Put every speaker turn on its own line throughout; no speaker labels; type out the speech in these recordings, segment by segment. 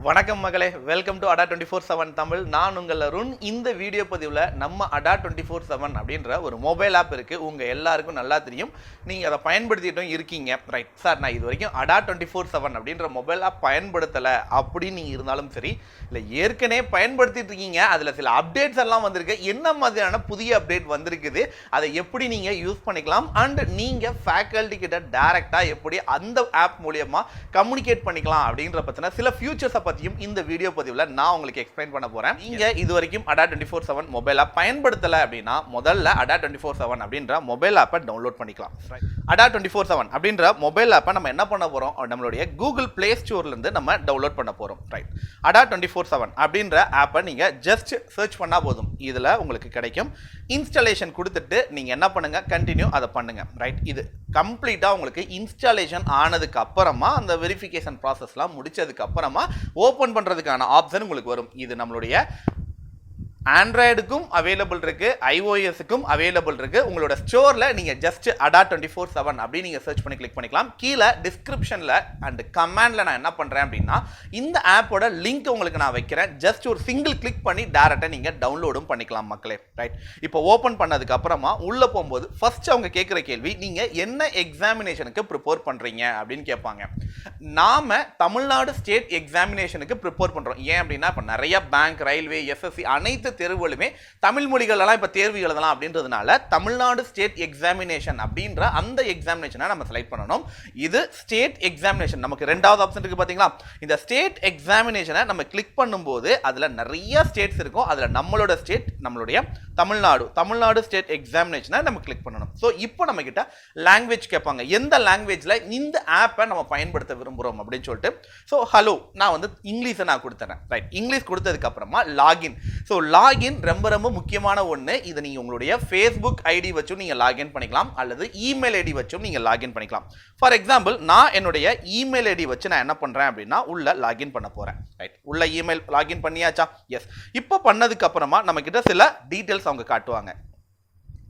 வணக்கம் மகளே, welcome to Adda247 Tamil. நான் உங்கள் அருண். இந்த வீடியோ பதிவில் நம்ம Adda247 அப்படின்ற ஒரு மொபைல் ஆப் இருக்குது. உங்கள் எல்லாருக்கும் நல்லா தெரியும், நீங்கள் அதை பயன்படுத்திட்டும் இருக்கீங்க. ரைட் சார், நான் இது வரைக்கும் Adda247 அப்படின்ற மொபைல் ஆப் பயன்படுத்தலை அப்படின்னு நீங்கள் இருந்தாலும் சரி, இல்லை ஏற்கனவே பயன்படுத்திட்டு இருக்கீங்க, அதில் சில அப்டேட்ஸ் எல்லாம் வந்திருக்கு, என்ன மாதிரியான புதிய அப்டேட் வந்திருக்குது, அதை எப்படி நீங்கள் யூஸ் பண்ணிக்கலாம், அண்ட் நீங்கள் ஃபேக்கல்ட்டி கிட்ட டைரெக்டாக எப்படி அந்த ஆப் மூலியமாக கம்யூனிகேட் பண்ணிக்கலாம் அப்படின்ற பற்றின சில ஃபியூச்சர்ஸை பத்தியும் இந்த வீடியோ பதிவில் நான் உங்களுக்கு எக்ஸ்பிளைன் பண்ண போறேன். நீங்க இது வரைக்கும் Adda247 மொபைல் ஆப் பயன்படுத்தல அப்படின்னா முதல்ல Adda247 அப்படின்ற மொபைல் ஆப்பை டவுன்லோட் பண்ணிக்கலாம். Adda247 அப்படின்ற மொபைல் ஆப்பை நம்ம என்ன பண்ண போறோம், நம்மளுடைய கூகுள் பிளே ஸ்டோர்ல இருந்து நம்ம டவுன்லோட் பண்ண போறோம். ரைட், Adda247 அப்படின்ற ஆப்பை நீங்க ஜஸ்ட் சர்ச் பண்ணா போதும், இதுல உங்களுக்கு கிடைக்கும். இன்ஸ்டாலேஷன் கொடுத்துட்டு நீங்க என்ன பண்ணுங்க, கண்டினியூ அதை பண்ணுங்க. ரைட், இது கம்ப்ளீட்டா உங்களுக்கு இன்ஸ்டாலேஷன் ஆனதுக்கு அப்புறமா அந்த வெரிஃபிகேஷன் ப்ராசஸ்லாம் முடிச்சதுக்கு அப்புறமா ஓபன் பண்றதுக்கான ஆப்ஷன் உங்களுக்கு வரும். இது நம்மளுடைய ஆண்ட்ராய்டுக்கும் அவைலபிள் இருக்கு, iOS-க்கும் அவைலபிள் இருக்கு. உங்களோட ஸ்டோர்ல நீங்க ஜஸ்ட் Adda247 அப்படி நீங்க சர்ச் பண்ணி கிளிக் பண்ணிக்கலாம். கீழே டிஸ்கிரிப்ஷன்ல அண்ட் கமெண்ட்ல நான் என்ன பண்றேன் அப்படின்னா, இந்த ஆப்போட லிங்க் உங்களுக்கு நான் வைக்கிறேன். ஜஸ்ட் ஒரு சிங்கிள் கிளிக் பண்ணி டைரக்டா நீங்க டவுன்லோடும் பண்ணிக்கலாம் மக்களே. ரைட், இப்போ ஓபன் பண்ணதுக்கு அப்புறமா உள்ள போகும்போது ஃபர்ஸ்ட் அவங்க கேட்கிற கேள்வி, நீங்க என்ன எக்ஸாமினேஷனுக்கு ப்ரிப்பேர் பண்றீங்க அப்படின்னு கேட்பாங்க. நாம தமிழ்நாடு ஸ்டேட் எக்ஸாமினேஷனுக்கு ப்ரிப்பேர் பண்றோம். ஏன் அப்படின்னா, இப்போ நிறைய பேங்க், ரயில்வே, எஸ்எஸ்சி அனைத்து தேர்வுகளுமே தமிழ் மொழிகள் எல்லாம் இப்ப தேர்வு எழுதலாம் அப்படின்றதுனால தமிழ்நாடு ஸ்டேட் எக்ஸாமினேஷன் அப்படின்ற அந்த எக்ஸாமினேஷனை நம்ம செலக்ட் பண்ணணும். இது ஸ்டேட் எக்ஸாமினேஷன். நமக்கு ரெண்டாவது ஆப்ஷன் இருக்கு பாத்தீங்களா, இந்த ஸ்டேட் எக்ஸாமினேஷனை நம்ம கிளிக் பண்ணும்போது அதுல நிறைய ஸ்டேட்ஸ் இருக்கும். அதுல நம்மளோட ஸ்டேட், நம்மளுடைய தமிழ்நாடு ஸ்டேட் எக்ஸாமினேஷனை நம்ம கிளிக் பண்ணணும். ஸோ இப்போ நம்ம கிட்ட லாங்குவேஜ் கேட்பாங்க, எந்த லாங்குவேஜ்ல இந்த ஆப்பை நம்ம பயன்படுத்த விரும்புறோம் அப்படின்னு சொல்லிட்டு. ஸோ ஹலோ, நான் வந்து இங்கிலீஷை நான் கொடுத்தேன். ரைட், இங்கிலீஷ் கொடுத்ததுக்கு அப்புறமா லாகின். ஸோ லாகின் ரொம்ப ரொம்ப முக்கியமான ஒன்று. இதை நீங்கள் உங்களுடைய ஃபேஸ்புக் ஐடி வச்சும் நீங்கள் லாகின் பண்ணிக்கலாம், அல்லது இமெயில் ஐடி வச்சும் நீங்கள் லாகின் பண்ணிக்கலாம். ஃபார் எக்ஸாம்பிள், நான் என்னுடைய இமெயில் ஐடி வச்சு நான் என்ன பண்ணுறேன் அப்படின்னா, உள்ள லாகின் பண்ண போகிறேன். ரைட், உள்ள இமெயில் லாகின் பண்ணியாச்சா? எஸ். இப்போ பண்ணதுக்கு அப்புறமா நம்ம கிட்ட சில டீட்டெயில்ஸ் அவங்க காட்டுவாங்க.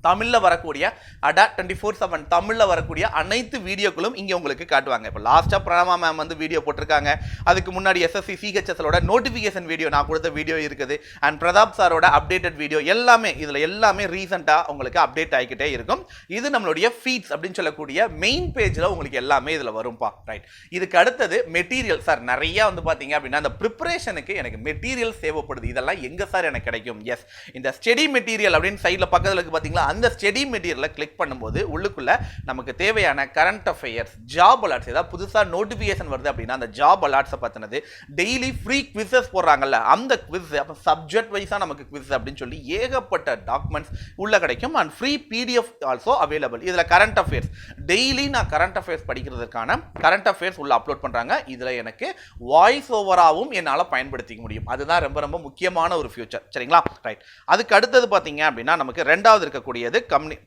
தமிழில் வரக்கூடிய Adda247 தமிழில் வரக்கூடிய அனைத்து வீடியோக்களும் இங்கே உங்களுக்கு காட்டுவாங்க. இப்போ லாஸ்ட்டாக பிரணமா மேம் வந்து வீடியோ போட்டிருக்காங்க. அதுக்கு முன்னாடி எஸ்எஸ்சி CHSLோட நோட்டிஃபிகேஷன் வீடியோ, நான் கொடுத்த வீடியோ இருக்குது. அண்ட் பிரதாப் சாரோட அப்டேட்டட் வீடியோ எல்லாமே இதில் எல்லாமே ரீசெண்டாக உங்களுக்கு அப்டேட் ஆகிக்கிட்டே இருக்கும். இது நம்மளுடைய ஃபீட்ஸ் அப்படின்னு சொல்லக்கூடிய மெயின் பேஜில் உங்களுக்கு எல்லாமே இதில் வரும்பா. ரைட், இதுக்கு அடுத்தது மெட்டீரியல். சார் நிறைய வந்து பார்த்தீங்க அப்படின்னா அந்த ப்ரிப்பரேஷனுக்கு எனக்கு மெட்டீரியல் தேவைப்படுது, இதெல்லாம் எங்கே சார் எனக்கு கிடைக்கும்? எஸ், இந்த ஸ்டடி மெட்டீரியல் அப்படின்னு சைடில் பக்கத்தில் இருக்குது பார்த்தீங்களா, அந்த ஸ்டடி மெட்டீரியலை கிளிக் பண்ணும்போது உள்ளுக்குள்ள நமக்கு தேவையான கரண்ட் அஃபேர்ஸ், ஜாப் அலர்ட்ஸ், ஏதாவது புதுசா நோட்டிஃபிகேஷன் வருது அப்படின்னா அந்த ஜாப் அலர்ட்ஸை பத்தினது, டெய்லி ஃப்ரீ குவிஸஸ் போடுறாங்கல்ல அந்த குவிஸ், அப்போ சப்ஜெக்ட் வைஸா நமக்கு குவிஸ் அப்படின்னு சொல்லி ஏகப்பட்ட டாக்குமெண்ட்ஸ் உள்ள கிடைக்கும். And free PDF also available. இதுல கரண்ட் அஃபேர்ஸ், டெய்லி நான் கரண்ட் அஃபேர்ஸ் படிக்கிறதுக்கான கரண்ட் அஃபேர்ஸ் உள்ள அப்லோட் பண்றாங்க. இதுல எனக்கு வாய்ஸ் ஓவராவும் என்னால் பயன்படுத்திக்க முடியும். அதுதான் ரொம்ப ரொம்ப முக்கியமான ஒரு ஃபியூச்சர். சரிங்களா? ரைட், அதுக்கு அடுத்தது பார்த்தீங்க அப்படின்னா நமக்கு ரெண்டாவது இருக்கக்கூடியது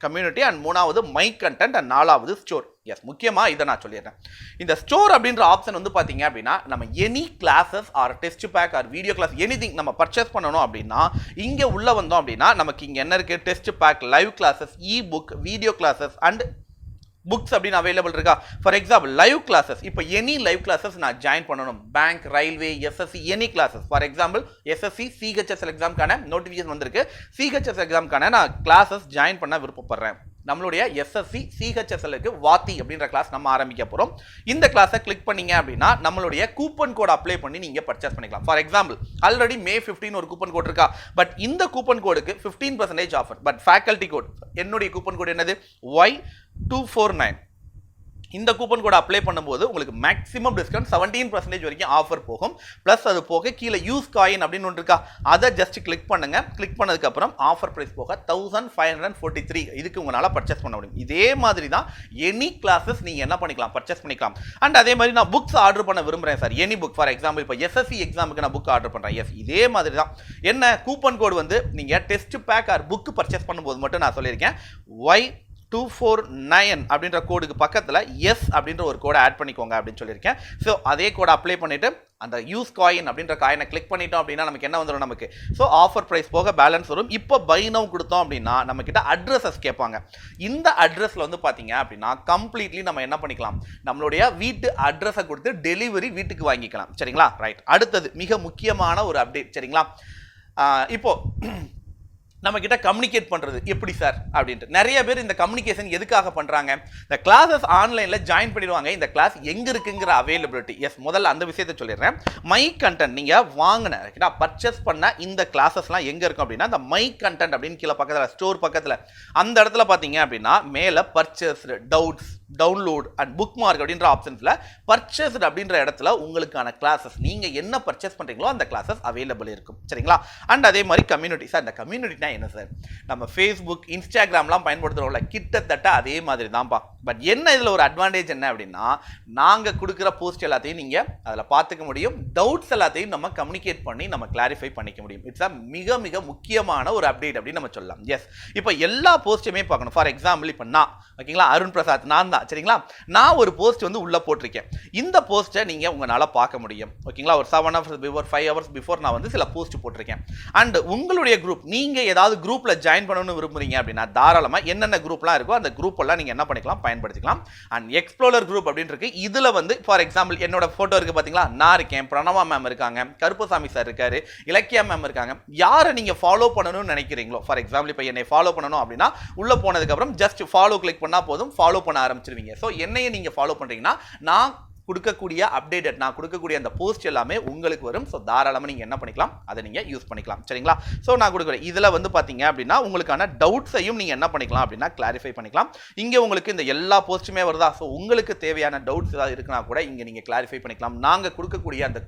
கம்யூனிட்டி, அண்ட் மூணாவது மை கண்டென்ட், அண்ட் நாலாவது ஸ்டோர். எஸ், முக்கியமா இதை நான் சொல்லிடுறேன். இந்த ஸ்டோர் அப்படின்ற ஆப்ஷன் வந்து பாத்தீங்க அப்படின்னா, நம்ம any classes or test pack or video class anything நம்ம பர்ச்சேஸ் பண்ணணும் அப்படின்னா இங்க உள்ள வந்தோம் அப்படின்னா நமக்கு இங்க என்ன இருக்கு, test pack, live classes, e book, video classes and books அப்படின்னு அவைலபிள் இருக்கா. ஃபார் எக்ஸாம்பிள் லைவ் கிளாஸஸ், இப்போ எனி லைவ் கிளாஸஸ் நான் ஜாயின் பண்ணணும், bank, railway, SSC any classes. For example SSC CHSL எக்ஸாம்க்கான நோட்டிஃபிகேஷன் வந்திருக்கு, CHSL எக்ஸாம்க்கான நான் கிளாஸஸ் ஜாயின் பண்ண விருப்பப்படுறேன். நம்மளுடைய எஸ்எஸ்சி CHSLக்கு வாத்தி அப்படின்ற கிளாஸ் நம்ம ஆரம்பிக்க போறோம். இந்த கிளாஸை கிளிக் பண்ணீங்க அப்படின்னா நம்மளுடைய கூப்பன் கோட் அப்ளை பண்ணி நீங்க பர்ச்சேஸ் பண்ணிக்கலாம். ஃபார் எக்ஸாம்பிள் ஆல்ரெடி May 15 ஒரு கூப்பன் கோட் இருக்கா, பட் இந்த கூப்பன் கோடுக்கு 15% ஆஃபர். பட் ஃபேக்கல்டி கோட், என்னுடைய கூப்பன் கோட் என்னது, Y249. இந்த கூப்பன் கோட் அப்ளை பண்ணும்போது உங்களுக்கு மேக்ஸிமம் டிஸ்கவுண்ட் 17% வரைக்கும் ஆஃபர் போகும். பிளஸ் அது போக கீழே யூஸ் காயின் அப்படின்னு ஒன்று இருக்கா, அதை ஜஸ்ட் கிளிக் பண்ணுங்க. கிளிக் பண்ணதுக்கு அப்புறம் ஆஃபர் பிரைஸ் போக 1543 இதுக்கு உங்களால் பர்ச்சேஸ் பண்ண முடியும். இதே மாதிரி தான் எனி கிளாஸஸ் நீங்க என்ன பண்ணிக்கலாம், பர்ச்சேஸ் பண்ணிக்கலாம். அண்ட் அதே மாதிரி நான் புக்ஸ் ஆர்டர் பண்ண விரும்புறேன் sir, any book. For example இப்போ எஸ்எஸ்சி எக்ஸாமுக்கு நான் புக் ஆர்டர் பண்றேன். எஸ், இதே மாதிரி தான். என்ன கூப்பன் கோட் வந்து நீங்க test pack or book purchase பண்ணும்போது மட்டும் நான் சொல்லியிருக்கேன், 249 அப்படின்ற கோடுக்கு பக்கத்தில் எஸ் அப்படின்ற ஒரு கோடை ஆட் பண்ணிக்கோங்க அப்படின்னு சொல்லியிருக்கேன். ஸோ அதே கோடை அப்ளை பண்ணிட்டு அந்த யூஸ் காயின் அப்படின்ற காயினை கிளிக் பண்ணிட்டோம் அப்படின்னா நமக்கு என்ன வந்துடும், நமக்கு ஸோ ஆஃபர் ப்ரைஸ் போக பேலன்ஸ் வரும். இப்போ பை நவ் கொடுத்தோம் அப்படின்னா நம்ம கிட்ட அட்ரஸஸ் கேட்பாங்க. இந்த அட்ரஸில் வந்து பார்த்தீங்க அப்படின்னா கம்ப்ளீட்லி நம்ம என்ன பண்ணிக்கலாம், நம்மளுடைய வீட்டு அட்ரஸை கொடுத்து டெலிவரி வீட்டுக்கு வாங்கிக்கலாம். சரிங்களா? ரைட். அடுத்தது மிக முக்கியமான ஒரு அப்டேட். சரிங்களா? இப்போ நம்ம கிட்ட கம்யூனிகேட் பண்றது எப்படி சார் அப்படின்ட்டு நிறைய பேர் இந்த கம்யூனிகேஷன் எதுக்காக பண்றாங்க, இந்த கிளாஸஸ் ஆன்லைன்ல ஜாயின் பண்ணிடுவாங்க. இந்த கிளாஸ் எங்க இருக்குங்கிற அவைலபிலிட்டி. எஸ், முதல்ல அந்த விஷயத்தை சொல்லிடுறேன். மை கண்டென்ட் நீங்க வாங்கின பர்ச்சேஸ் பண்ண இந்த கிளாஸஸ்லாம் எங்க இருக்கும் அப்படின்னா இந்த மை கண்டென்ட் அப்படின்னு கீழே பக்கத்தில் ஸ்டோர் பக்கத்தில் அந்த இடத்துல பார்த்தீங்க அப்படின்னா மேலே purchased, doubts, download and book mark அப்படின்ற ஆப்ஷன்ஸ்ல பர்ச்சேஸ்டு அப்படின்ற இடத்துல உங்களுக்கான கிளாஸஸ் நீங்க என்ன பர்ச்சேஸ் பண்றீங்களோ அந்த கிளாஸஸ் அவைலபிள் இருக்கும். சரிங்களா? அண்ட் அதே மாதிரி கம்யூனிட்டி. சார் இந்த கம்யூனிட்டினா என்ன சார், நம்ம ஃபேஸ்புக், இன்ஸ்டாகிராம்லாம் பயன்படுத்துறோம்ல, கிட்டத்தட்ட அதே மாதிரி தான்ப்பா. பட் என்ன இதில் ஒரு அட்வான்டேஜ் என்ன அப்படின்னா நாங்கள் கொடுக்குற போஸ்ட் எல்லாத்தையும் நீங்கள் அதில் பார்த்துக்க முடியும். டவுட்ஸ் எல்லாத்தையும் நம்ம கம்யூனிகேட் பண்ணி நம்ம கிளாரிஃபை பண்ணிக்க முடியும். இட்ஸ் அ மிக மிக முக்கியமான ஒரு அப்டேட் அப்படின்னு நம்ம சொல்லலாம். எஸ், இப்போ எல்லா போஸ்ட்டுமே பார்க்கணும். ஃபார் எக்ஸாம்பிள் இப்போ நான், ஓகேங்களா, அருண் பிரசாத் நான் தான். சரிங்களா? நான் ஒரு போஸ்ட் வந்து உள்ளே போட்டிருக்கேன். இந்த போஸ்ட்டை நீங்கள் உங்களால் பார்க்க முடியும். ஓகேங்களா? ஒரு 7 hours பிஃபோர், 5 hours பிஃபோர் நான் வந்து சில போஸ்ட் போட்டிருக்கேன். அண்ட் உங்களுடைய குரூப், நீங்கள் ஏதாவது குரூப்பில் ஜாயின் பண்ணணும்னு விரும்புறீங்க அப்படின்னா தாராளமாக என்னென்ன குரூப்லாம் இருக்கோ அந்த குரூப் எல்லாம் நீங்கள் என்ன பண்ணிக்கலாம், பயன்படுத்திக்கலாம். அண்ட் எக்ஸ்ப்ளோரர் குரூப் அப்படின்னு இருக்கு. இதில் வந்து ஃபார் எக்ஸாம்பிள் என்னோட ஃபோட்டோ இருக்குது பார்த்தீங்களா, நான் இருக்கேன், பிரணவா மேம் இருக்காங்க, கருப்பசாமி சார் இருக்காரு, இலக்கியா மேம் இருக்காங்க. யாரை நீங்கள் ஃபாலோ பண்ணணும்னு நினைக்கிறீங்களோ, ஃபார் எக்ஸாம்பிள் இப்போ என்னை ஃபாலோ பண்ணணும் அப்படின்னா உள்ளே போனதுக்கப்புறம் ஜஸ்ட் ஃபாலோ கிளிக் பண்ணால் போதும், ஃபாலோ பண்ண ஆரம்பிச்சிருவீங்க. ஸோ என்னையே நீங்கள் ஃபாலோ பண்ணுறீங்கன்னா நான் கொடுக்கக்கூடிய அப்டேட், நான் கொடுக்கக்கூடிய அந்த போஸ்ட் எல்லாமே உங்களுக்கு வரும். ஸோ தாராளமாக நீங்கள் என்ன பண்ணிக்கலாம், அதை நீங்கள் யூஸ் பண்ணிக்கலாம். சரிங்களா? ஸோ நான் கொடுக்குறேன். இதில் வந்து பார்த்தீங்க அப்படின்னா உங்களுக்கான டவுட்ஸையும் நீங்கள் என்ன பண்ணிக்கலாம் அப்படின்னா கிளாரிஃபை பண்ணிக்கலாம். இங்கே உங்களுக்கு இந்த எல்லா போஸ்ட்டுமே வருதா, ஸோ உங்களுக்கு தேவையான டவுட்ஸ் ஏதாவது இருக்குன்னா கூட இங்கே நீங்கள் கிளாரிஃபை பண்ணிக்கலாம். நாங்கள் கொடுக்கக்கூடிய அந்த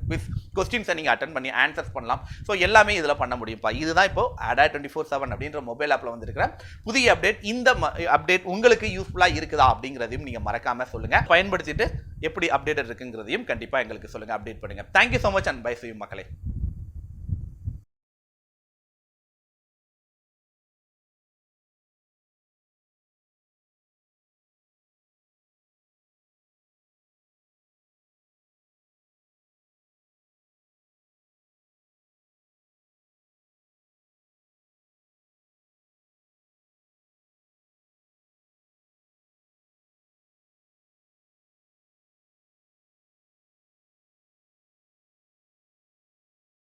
கொஸ்டின்ஸை நீங்கள் அட்டன் பண்ணி ஆன்சர்ஸ் பண்ணலாம். ஸோ எல்லாமே இதில் பண்ண முடியும்ப்பா. இதுதான் இப்போ Adda247 அப்படின்ற மொபைல் ஆப்பில் வந்துருக்கிற புதிய அப்டேட். இந்த அப்டேட் உங்களுக்கு யூஸ்ஃபுல்லாக இருக்குதா அப்படிங்கிறதையும் நீங்கள் மறக்காமல் சொல்லுங்கள். பயன்படுத்திட்டு எப்படி அப்டேட் இருக்குங்கிறதையும் கண்டிப்பாக எங்களுக்கு சொல்லுங்கள், அப்டேட் பண்ணுங்கள். Thank you so much and bye see you மக்களே.